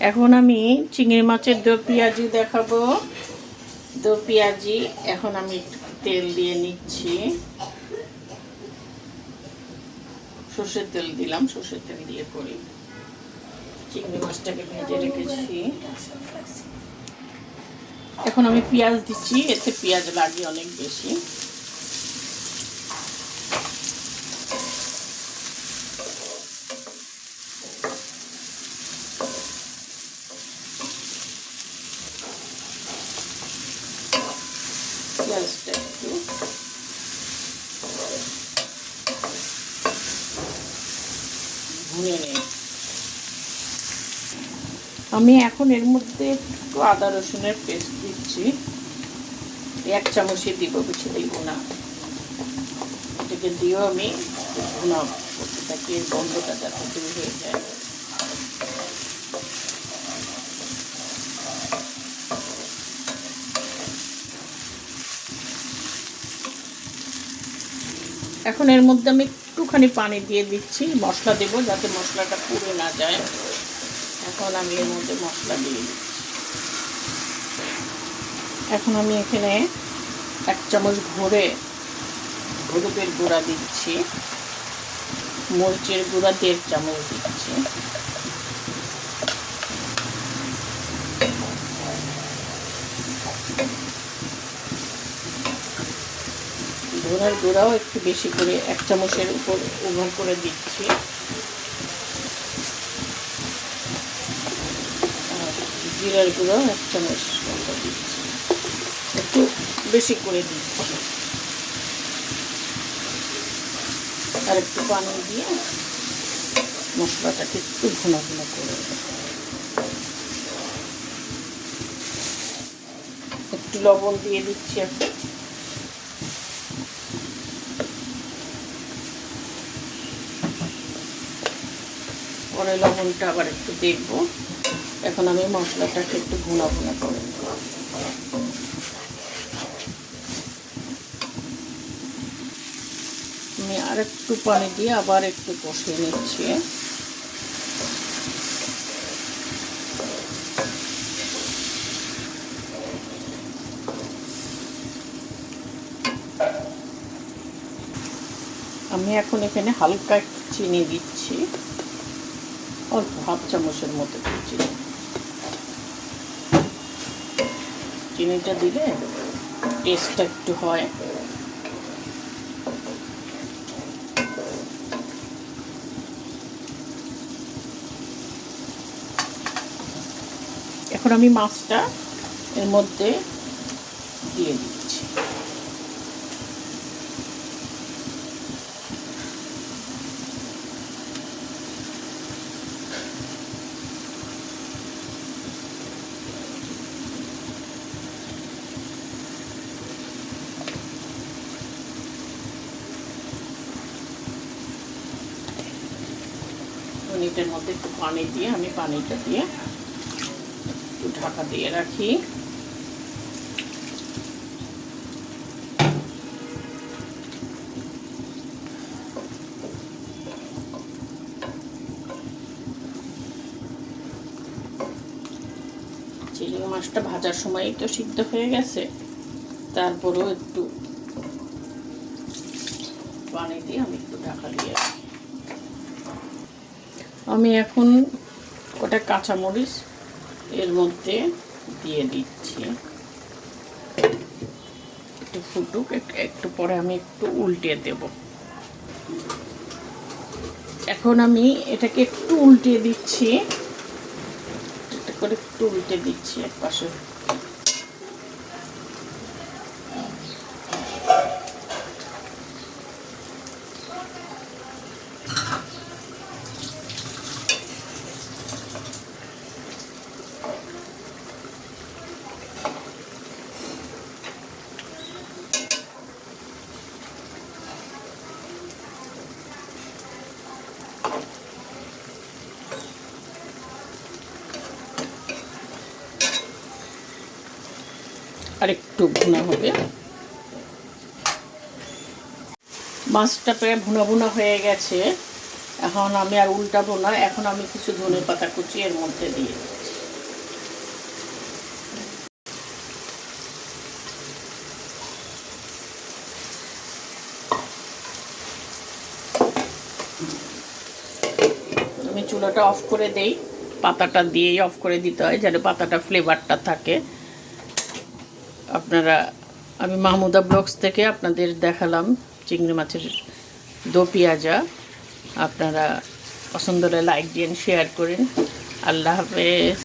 এখন আমি চিংড়ি মাছের দো পেঁয়াজি দেখাবো। দো পেঁয়াজি এখন আমি তেল দিয়ে নিচ্ছি। সর্ষের তেল দিলাম, সর্ষের তেল দিয়ে করি। চিংড়ি মাছটাকে ভেজে রেখেছি। এখন আমি পেঁয়াজ দিচ্ছি, এতে পেঁয়াজ লাগে অনেক বেশি। পেঁয়াজটা একটু ভুনে নিই। আমি এখন এর মধ্যে একটু আদা রসুনের পেস্ট দিচ্ছি। 1 চামচই দিব, বেশি দিব না। এটাকে দিয়েও আমি ভুনা করতে থাকি, এর গন্ধটা যাতে দূর হয়ে যায়। এখন এর মধ্যে আমি একটুখানি পানি দিয়ে দিচ্ছি, মশলা দেবো যাতে মশলাটা পুড়ে না যায়। এখন আমি এর মধ্যে মশলা দিয়ে দিচ্ছি। এখন আমি এখানে 1 চামচ ভরে হলুদের গুঁড়া দিচ্ছি, মরিচের গুঁড়া 1.5 চামচ দিচ্ছি, ধনের গুঁড়াও একটু বেশি করে 1 চামচের উপর ওভার করে দিচ্ছি। জিরার গুঁড়াও 1 চামচ দিচ্ছি, একটু বেশি করে দিচ্ছি। আর একটু পানি দিয়ে মশলাটাকে একটু ঘন ঘন করে একটু লবণ দিয়ে দিচ্ছি। এখন পরে লবণটা আবার একটু দেখব। এখন আমি মশলাটাকে একটু ঘন ঘন করে আমি আর একটু পানি দিয়ে আবার একটু কষিয়ে নিচ্ছি। আমি এখন এখানে হালকা চিনি দিচ্ছি, অল্প 1/2 চামচের মতো চিনি। চিনিটা দিলে টেস্টটা একটু হয়। এখন আমি মাছটা এর মধ্যে দিয়ে দিচ্ছি। এটার মধ্যে একটু পানি দিয়ে আমি পানিটা দিয়ে একটু ঢাকা দিয়ে রাখি। চিংড়ি মাছটা ভাজার সময়ই তো সিদ্ধ হয়ে গেছে, তারপরেও একটু পানি দিয়ে আমি একটু ঢাকা দিয়ে রাখি। আমি এখন কটা কাঁচামরিচ এর মধ্যে দিয়ে দিচ্ছি। একটু ফুটুক, একটু পরে আমি একটু উল্টে দেব। এখন আমি এটাকে একটু উল্টে দিচ্ছি, এটা করে একটু উল্টে দিচ্ছি এক পাশে। আর একটু ভুনা হবে। মাছটা প্রায় ভুনা ভুনা হয়ে গেছে। এখন আমি আর উল্টাবো না, এখন আমি কিছু ধনেপাতা কুচি এর মধ্যে দিয়ে দিচ্ছি। চুলাটা অফ করে দেই, পাতাটা দিয়েই অফ করে দিতে হয় যেন পাতাটা ফ্লেভারটা থাকে। আমি মাহমুদা ব্লগস থেকে আপনাদের দেখালাম চিংড়ি মাছের দো পেঁয়াজা। আপনারা পছন্দ হলে লাইক দিন, শেয়ার করেন। আল্লাহ হাফেজ।